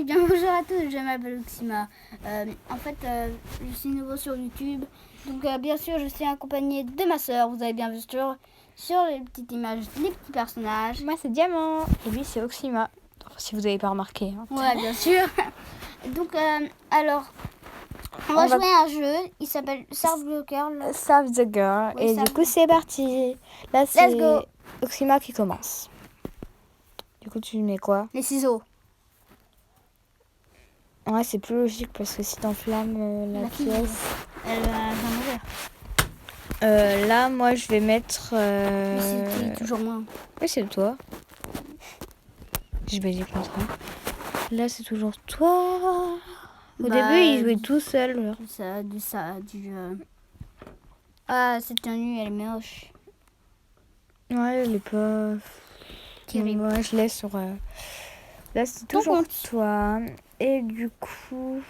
Eh bien, bonjour à tous, je m'appelle Oxima. En fait, je suis nouveau sur YouTube. Donc, bien sûr, je suis accompagnée de ma soeur. Vous avez bien vu sur les petites images, les petits personnages. Moi, c'est Diamant. Et lui, c'est Oxima. Enfin, si vous n'avez pas remarqué. Hein. Ouais, bien sûr. Donc, alors, on va jouer à un jeu. Il s'appelle Serve the Girl. Save the Girl. Oui, et Save du coup, c'est parti. Là, Let's c'est go. Oxima qui commence. Du coup, tu mets quoi? Les ciseaux. Ouais, c'est plus logique parce que si t'enflammes la pièce. Elle va mourir. Là, moi, je vais mettre. Mais c'est toujours moins. Oui, c'est toi. Je vais dire comme ça. Là, c'est toujours toi. Au début, il jouait tout seul. Ah, cette tenue, elle est moche. Ouais, elle est pas. Terrible. Moi, je laisse sur. Là, c'est toujours toi. Et du coup,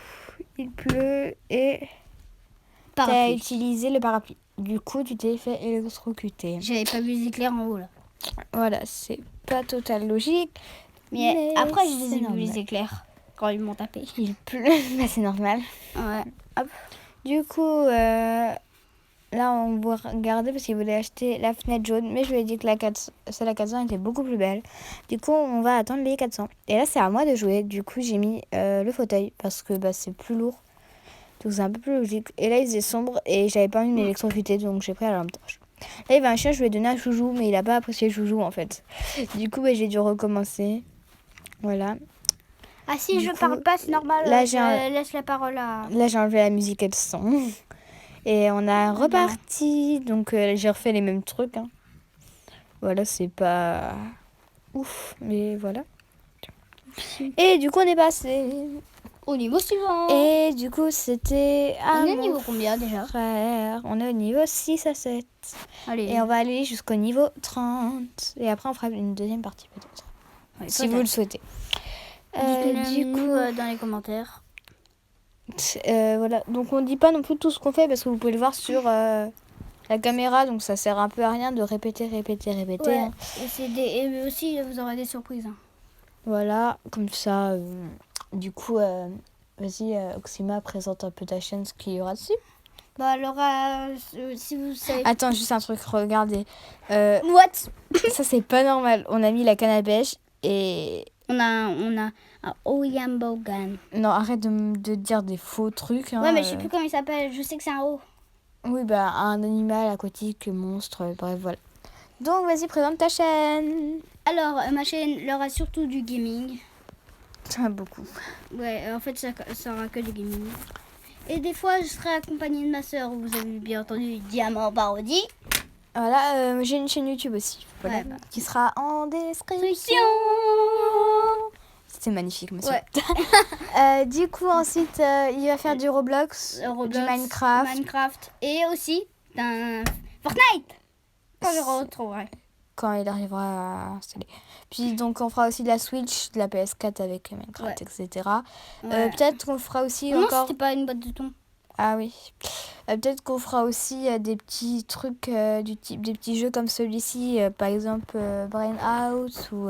il pleut et t'as utilisé le parapluie. Du coup, tu t'es fait électrocuter. J'avais pas vu les éclairs en haut, là. Voilà, c'est pas total logique. Mais après, je les ai vus, les éclairs, quand ils m'ont tapé. Il pleut, mais c'est normal. Ouais, hop. Du coup, là, on va regarder parce qu'il voulait acheter la fenêtre jaune. Mais je lui ai dit que celle à 400 était beaucoup plus belle. Du coup, on va attendre les 400. Et là, c'est à moi de jouer. Du coup, j'ai mis le fauteuil parce que c'est plus lourd. Donc, c'est un peu plus logique. Et là, il faisait sombre et j'avais pas envie de m'électrocuter. Donc, j'ai pris la lampe torche. Là, il y avait un chien, je lui ai donné un chouchou. Mais il a pas apprécié le chouchou en fait. Du coup, j'ai dû recommencer. Voilà. Ah, si je parle pas, c'est normal. Là, laisse la parole à. Là, j'ai enlevé la musique et le son. Et on a reparti. Donc, j'ai refait les mêmes trucs. Hein. Voilà, c'est pas ouf, mais voilà. Et du coup, on est passé au niveau suivant. Et du coup, c'était on est au niveau combien déjà? Frère. On est au niveau 6 à 7. Allez. Et on va aller jusqu'au niveau 30. Et après, on fera une deuxième partie peut-être. Ouais, si vous le souhaitez. Du coup, dans les commentaires. Voilà. Donc, on dit pas non plus tout ce qu'on fait parce que vous pouvez le voir sur la caméra. Donc, ça sert un peu à rien de répéter. Ouais. Hein. Et aussi, vous aurez des surprises. Hein. Voilà, comme ça. Du coup, vas-y, Oxima, présente un peu ta chaîne, ce qu'il y aura dessus. Bah alors, si vous savez... Attends, juste un truc, regardez. What? Ça, c'est pas normal. On a mis la canne à pêche et... On a un Oyambogan. Non, arrête de dire des faux trucs. Hein, ouais, mais je sais plus comment il s'appelle. Je sais que c'est un O. Oui, un animal aquatique, monstre, bref, voilà. Donc, vas-y, présente ta chaîne. Alors, ma chaîne, il y aura surtout du gaming. Ça beaucoup. Ouais, en fait, ça sera que du gaming. Et des fois, je serai accompagnée de ma soeur. Vous avez bien entendu Diamant Parodie. Voilà, j'ai une chaîne YouTube aussi. Voilà, ouais, qui sera en description. C'était magnifique, monsieur. Ouais. Du coup, ensuite, il va faire du Roblox, du Minecraft. Et aussi d'un Fortnite. Quand je retrouverai. Quand il arrivera à installer. Puis donc on fera aussi de la Switch, de la PS4 avec Minecraft, etc. Ouais. Peut-être qu'on fera aussi non, encore... c'était pas une boîte de thon. Ah oui. Peut-être qu'on fera aussi des petits trucs du type des petits jeux comme celui-ci, par exemple Brain Out ou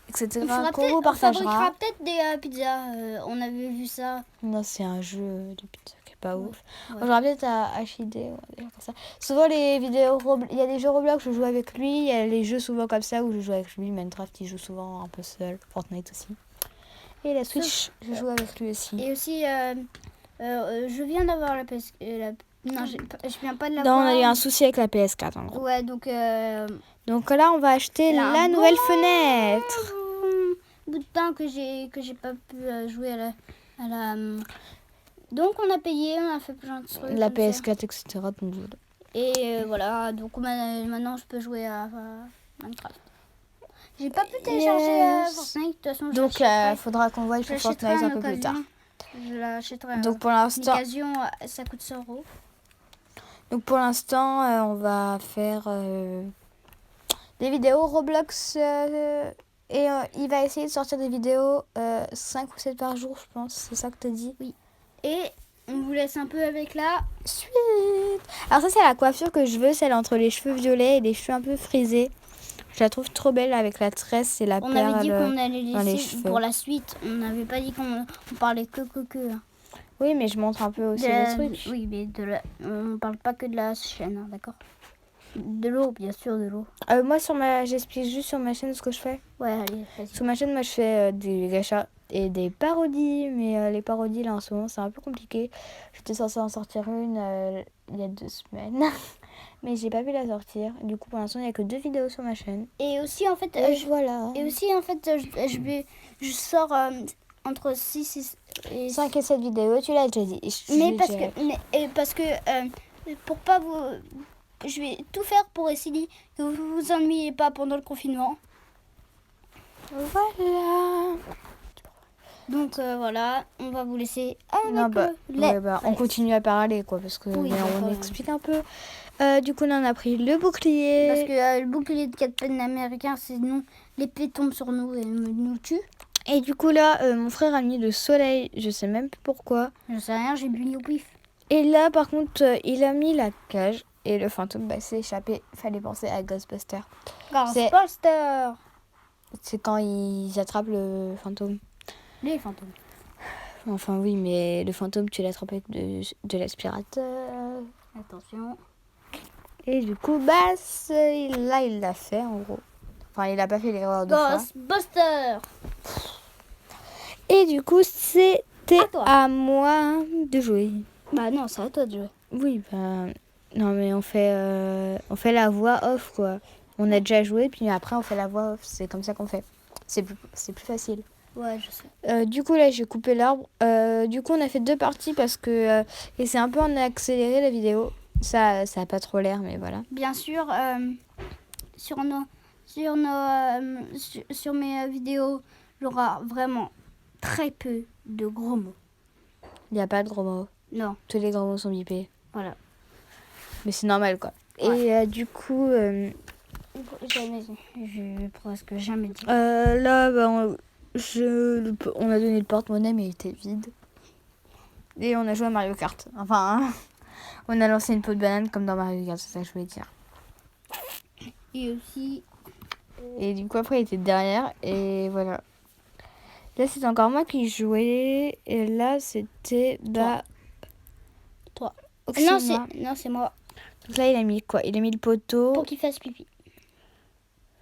etc. Qu'on vous partagera. On fabriquera peut-être des pizzas. On avait vu ça. Non, c'est un jeu de pizza qui est pas ouf. Ouais. On jouera peut-être à HID ou comme ça. Souvent les vidéos, il y a des jeux Roblox où je joue avec lui, il y a les jeux souvent comme ça où je joue avec lui. Minecraft, il joue souvent un peu seul. Fortnite aussi. Et la Switch, je joue avec lui aussi. Et aussi, je viens d'avoir la PS... Non, je viens pas de l'avoir. Non, on a eu un souci avec la PS4 en gros. Ouais, donc là, on va acheter la nouvelle fenêtre. Bout de temps que j'ai pas pu jouer à la... Donc on a payé, on a fait plein de trucs. La PS4, etc. Donc... Et voilà, donc maintenant je peux jouer à Minecraft. J'ai pas pu télécharger Fortnite, de toute façon. Donc faudra qu'on voie sur Fortnite un peu plus tard. Je l'achèterai. Donc pour l'instant, l'occasion, ça coûte 100 €. Donc pour l'instant, on va faire des vidéos Roblox et il va essayer de sortir des vidéos 5 ou 7 par jour, je pense. C'est ça que tu as dit? Oui. Et on vous laisse un peu avec la suite. Alors ça, c'est la coiffure que je veux, celle entre les cheveux violets et les cheveux un peu frisés. Je la trouve trop belle avec la tresse et la On perle. avait dit qu'on allait dans les laisser cheveux. pour la suite. On n'avait pas dit qu'on parlait que. Hein. Oui, mais je montre un peu aussi les trucs. Oui, mais on parle pas que de la chaîne, hein, d'accord? De l'eau, bien sûr, de l'eau. Moi, j'explique juste sur ma chaîne ce que je fais. Ouais, allez, vas-y. Sur ma chaîne, moi, je fais des gachas et des parodies. Mais les parodies, là, en ce moment, c'est un peu compliqué. J'étais censée en sortir une il y a 2 semaines. Mais j'ai pas pu la sortir. Du coup, pour l'instant, il n'y a que 2 vidéos sur ma chaîne. Et aussi, en fait, Voilà. je sors entre 6 et 5 et 7 vidéos, tu l'as déjà dit. parce que pour pas vous... Je vais tout faire pour essayer que vous vous ennuyez pas pendant le confinement. Voilà. Donc voilà, on va vous laisser avec on continue à parler, quoi, parce que Oui, on d'accord. explique un peu. Du coup, là, on a pris le bouclier. Parce que le bouclier de Captain Américain, sinon l'épée tombe sur nous et nous tue. Et du coup, là, mon frère a mis le soleil, je sais même plus pourquoi. Je sais rien, j'ai bu au pif. Et là, par contre, il a mis la cage et le fantôme s'est échappé. Fallait penser à Ghostbuster. Ghostbuster. C'est quand ils attrapent le fantôme. Les fantômes. Enfin, oui, mais le fantôme, tu l'attrapes avec de l'aspirateur. Attention. Et du coup, il l'a fait, en gros. Enfin, il a pas fait l'erreur de fois. Ghostbuster. Et du coup, c'était À toi. à moi de jouer. Bah non, c'est à toi de jouer. Oui, non, mais on fait la voix off, quoi. On a déjà joué, puis après, on fait la voix off. C'est comme ça qu'on fait. C'est plus facile. Ouais, je sais. Du coup, là, j'ai coupé l'arbre. Du coup, on a fait 2 parties parce que... et c'est un peu en accéléré, la vidéo. Ça a pas trop l'air, mais voilà. Bien sûr, sur mes vidéos, j'aurai vraiment très peu de gros mots. Il n'y a pas de gros mots. Non, Tous les gros mots sont bipés. voilà. Mais c'est normal, quoi. Ouais. Et du coup... Je presque jamais dit. là, on a donné le porte-monnaie, mais il était vide. Et on a joué à Mario Kart. Enfin, on a lancé une peau de banane comme dans Mario Kart, c'est ça que je voulais dire. Et aussi... Et du coup, après, il était derrière. Et voilà. Là, c'était encore moi qui jouais. Et là, c'était... Toi. Oxymore. Non, c'est moi. Donc là, il a mis quoi? Il a mis le poteau. Pour qu'il fasse pipi.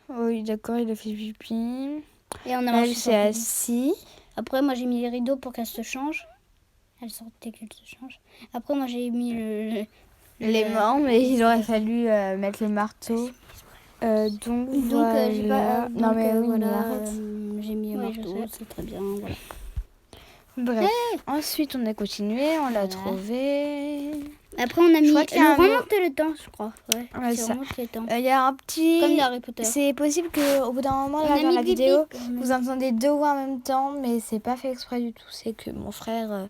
Oui, d'accord, il a fait pipi. Et on a Elle s'est assise. Après, moi, j'ai mis les rideaux pour qu'elle se change. Elle sortait qu'elle se change. Après, moi, j'ai mis Les mains, mais il aurait fallu mettre le marteau. Donc voilà. j'ai pas... non, mais oui, voilà, mais arrête. j'ai mis le marteau, c'est très bien. Voilà. Bref. Ensuite, on a continué, on l'a Voilà. trouvé. Après, on a mis... crois qu'il y a un remonte le temps, je crois. Ouais, Ouais, c'est ça. remonte le temps. Il y a un petit... Comme dans Harry Potter. C'est possible qu'au bout d'un moment, On là, a dans mis la bip, vidéo, bip. vous entendez 2 voix en même temps, mais c'est pas fait exprès du tout. C'est que mon frère,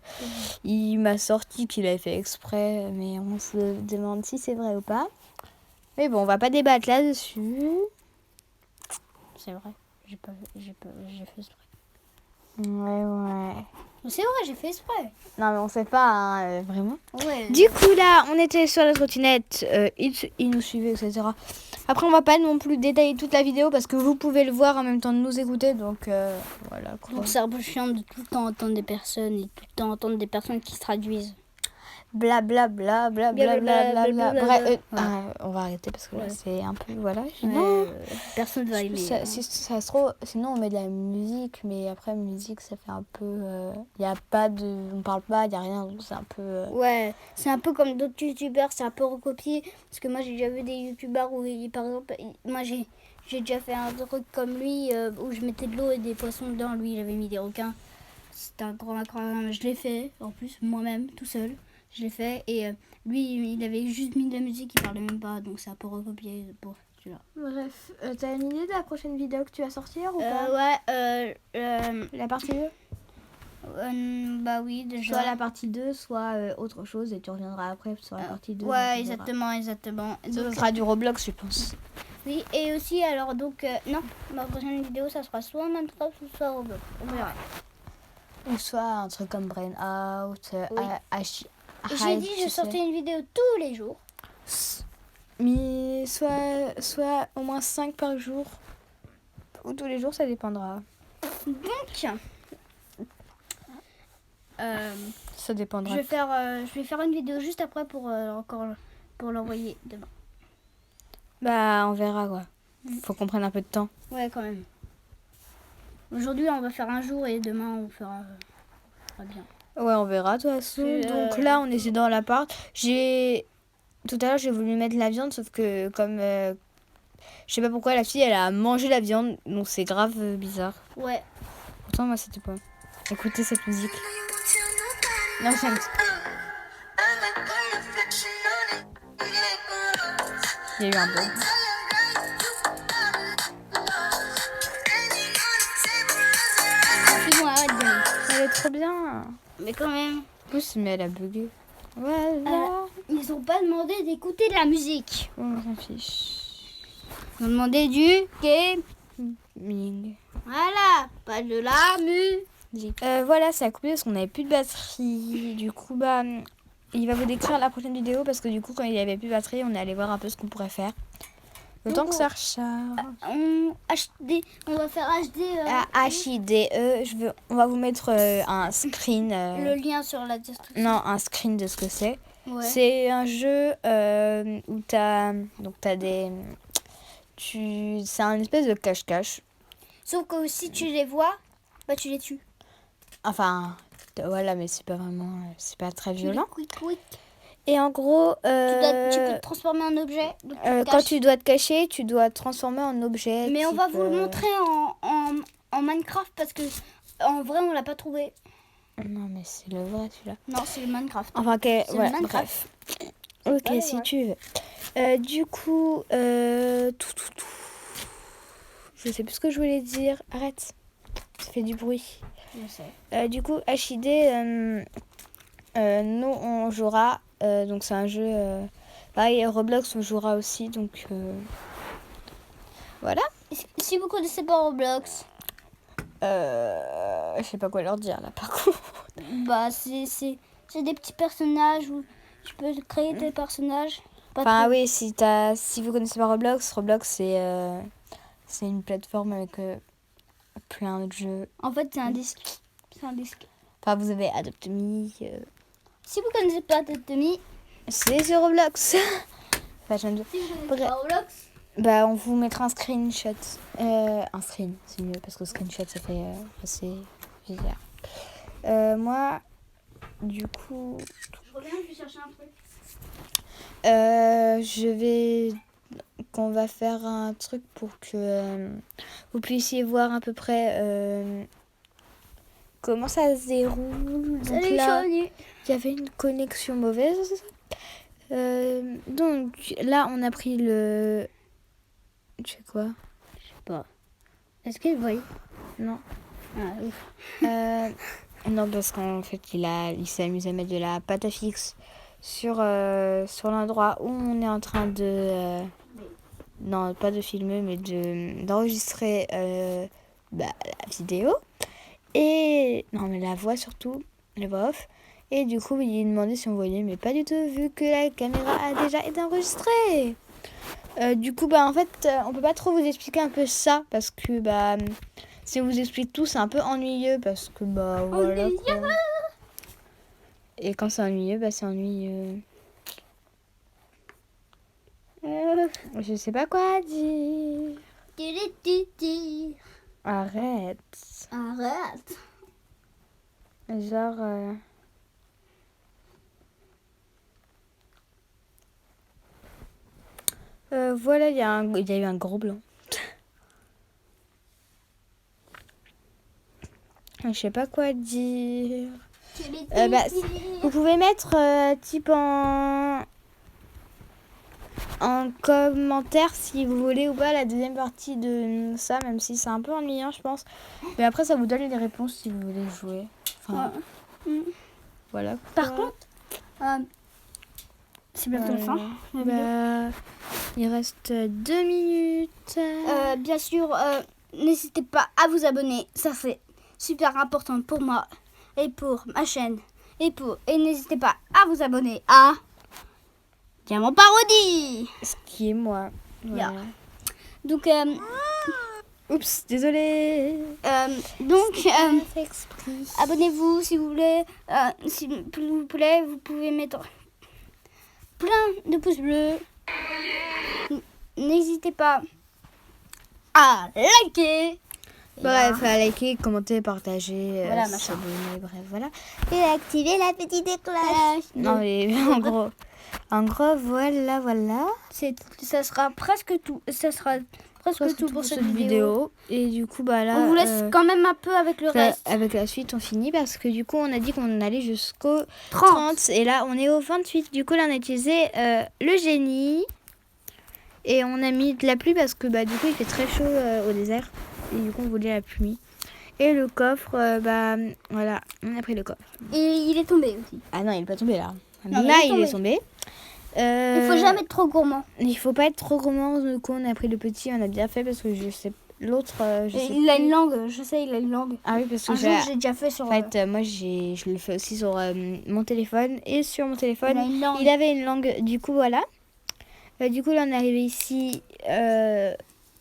il m'a sorti qu'il avait fait exprès, mais on se demande si c'est vrai ou pas. Mais bon, on va pas débattre là-dessus. C'est vrai, j'ai fait exprès. Ouais. C'est vrai, j'ai fait exprès. Non, mais on sait pas, hein, vraiment. Ouais. Du coup, là, on était sur la trottinette, ils nous suivaient, etc. Après, on va pas non plus détailler toute la vidéo parce que vous pouvez le voir en même temps de nous écouter, donc voilà. Quoi. Donc c'est un peu chiant de tout le temps entendre des personnes et tout le temps entendre des personnes qui se traduisent. Blablabla. Bref, on va arrêter parce que là, c'est un peu, voilà. Non, personne va aimer. Si ça se trouve, sinon on met de la musique, mais après musique, ça fait un peu, y a pas de, on parle pas, y a rien, donc c'est un peu. Ouais, c'est un peu comme d'autres youtubeurs, c'est un peu recopié. Parce que moi j'ai déjà vu des youtubeurs où, par exemple, moi j'ai déjà fait un truc comme lui où je mettais de l'eau et des poissons dedans. Lui, il avait mis des requins. C'était un grand aquarium. Je l'ai fait en plus moi-même, tout seul. Je l'ai fait et lui, il avait juste mis de la musique, il parlait même pas, donc c'est un peu recopié pour celui-là. Bref, t'as une idée de la prochaine vidéo que tu vas sortir ou pas Ouais, La partie 2 bah oui, déjà. Soit la partie 2, soit autre chose et tu reviendras après sur la partie 2. Ouais, exactement. Ça Donc, sera du Roblox, je pense. oui, et aussi, alors, donc, non, ma prochaine vidéo, ça sera soit Minecraft ou soit Roblox. On verra. Ou soit un truc comme Brain Out, Oui. J'ai dit, je sortais une vidéo tous les jours. Mais soit au moins 5 par jour. Ou tous les jours, ça dépendra. Donc, Ça dépendra. je vais faire une vidéo juste après pour l'envoyer demain. Bah, on verra quoi. Faut qu'on prenne un peu de temps. Ouais, quand même. Aujourd'hui, on va faire un jour et demain, on fera bien. Ouais, on verra de toute façon. Puis, Donc là, on était dans l'appart. Tout à l'heure, j'ai voulu mettre la viande, sauf que comme... je sais pas pourquoi, la fille, elle a mangé la viande. Donc c'est grave bizarre. Ouais. Pourtant, moi, c'était pas. Écoutez cette musique. Non, j'aime. Il y a eu un bug. Puis bon, arrête de nous. Elle est trop bien. Mais quand même, En plus, mais elle a bugué. Voilà. ils ont pas demandé d'écouter de la musique. On s'en fiche. Ils ont demandé du Ming. Voilà, pas de la musique. Voilà, ça a coupé parce qu'on n'avait plus de batterie. Du coup, bah, il va vous décrire la prochaine vidéo parce que du coup, quand il n'y avait plus de batterie, on est allé voir un peu ce qu'on pourrait faire. Le temps que ça recharge. On va faire HD. HIDE, on va vous mettre un screen. Le lien sur la description. Non, un screen de ce que c'est. Ouais. C'est un jeu où t'as des. C'est un espèce de cache-cache. Sauf que si tu les vois, bah tu les tues. Enfin, voilà, mais c'est pas vraiment. C'est pas très violent. Quick, quick. Et en gros. Tu peux te transformer en objet. Donc tu te quand caches. tu dois te cacher, tu dois te transformer en objet. Mais on type, va vous le montrer en Minecraft parce que en vrai on l'a pas trouvé. Non, mais c'est le vrai celui-là. Non, c'est le Minecraft. Enfin, C'est le ouais, Minecraft. bref. Ok, Ouais, si ouais. tu veux. Du coup, je sais plus ce que je voulais dire. Arrête, ça fait du bruit. Je sais. Du coup, HID, nous on jouera. Donc c'est un jeu. Pareil, Roblox on jouera aussi. Donc voilà. Si vous connaissez pas Roblox, Je sais pas quoi leur dire là par contre. bah c'est des petits personnages où tu peux créer tes personnages. Pas Enfin trop. oui, si vous connaissez pas Roblox c'est une plateforme avec plein de jeux. En fait, c'est un disque. C'est un disque. Enfin vous avez Adopt Me, Si vous connaissez pas Totemi, c'est sur Roblox. Enfin, j'aime bien. si vous connaissez Bref. pas Roblox, Bah on vous mettra un screenshot. Un screen, c'est mieux parce que screenshot ça fait assez bizarre. Moi, du coup, je reviens, je vais chercher un truc. qu'on va faire un truc pour que vous puissiez voir à peu près comment ça se déroule. Donc Salut, là, Charlie. il y avait une connexion mauvaise. Donc là, on a pris le... Tu sais quoi? Je sais pas. Est-ce qu'il voit? Non. Ah, ouf. Non, parce qu'en fait, il s'est amusé à mettre de la pâte à fixe sur l'endroit où on est en train de... non, pas de filmer, mais d'enregistrer la vidéo. Et... non, mais la voix surtout, la voix off. Et du coup, il demandait si on voyait, mais pas du tout, vu que la caméra a déjà été enregistrée. Du coup, bah en fait, on peut pas trop vous expliquer un peu ça, parce que bah si on vous explique tout, c'est un peu ennuyeux, parce que bah voilà. Quoi. Et quand c'est ennuyeux, bah c'est ennuyeux. Je sais pas quoi dire. Arrête. Arrête. Genre... voilà, il y a eu un gros blanc. Je sais pas quoi dire. Vous pouvez mettre type en commentaire si vous voulez ou pas la deuxième partie de ça, même si c'est un peu ennuyant, je pense. Mais après, ça vous donne les réponses si vous voulez jouer. Enfin, voilà. Par contre, c'est bientôt la fin. Il reste 2 minutes. Bien sûr, n'hésitez pas à vous abonner. Ça c'est super important pour moi et pour ma chaîne. Et n'hésitez pas à vous abonner à Diamant parodie. Ce qui est moi. Voilà. Yeah. Donc, Oups, désolée. donc Exprès. abonnez-vous si vous voulez. S'il vous plaît, vous pouvez mettre plein de pouces bleus. N'hésitez pas à liker. Bref, à liker, commenter, partager, Voilà, machin. s'abonner, bref, voilà. Et activer la petite cloche. Non, mais en gros, voilà. Ça sera presque tout. Ça sera presque tout pour cette vidéo. Et du coup, bah là, On vous laisse quand même un peu avec le reste. avec la suite, on finit parce que du coup, on a dit qu'on allait jusqu'au 30. 30. Et là, on est au 28. Du coup, là, on a utilisé le génie. Et on a mis de la pluie parce que bah, du coup, il fait très chaud au désert. Et du coup, on voulait la pluie. Et le coffre, voilà, on a pris le coffre. Et il est tombé aussi. Ah non, il n'est pas tombé là. Non, mais Là, il est tombé. Il faut jamais être trop gourmand. Il faut pas être trop gourmand. Du coup, on a pris le petit, on a bien fait parce que je sais. L'autre, je sais. Il a une langue, je sais, il a une langue. Ah oui, parce que Un jour, j'ai déjà fait sur. En fait, moi, je le fais aussi sur mon téléphone. Et sur mon téléphone, il a une langue. il avait une langue. Du coup, voilà. Du coup, là, on est arrivé ici.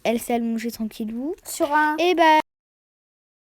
Elle s'est allongée tranquillou. Sur un. Et bah,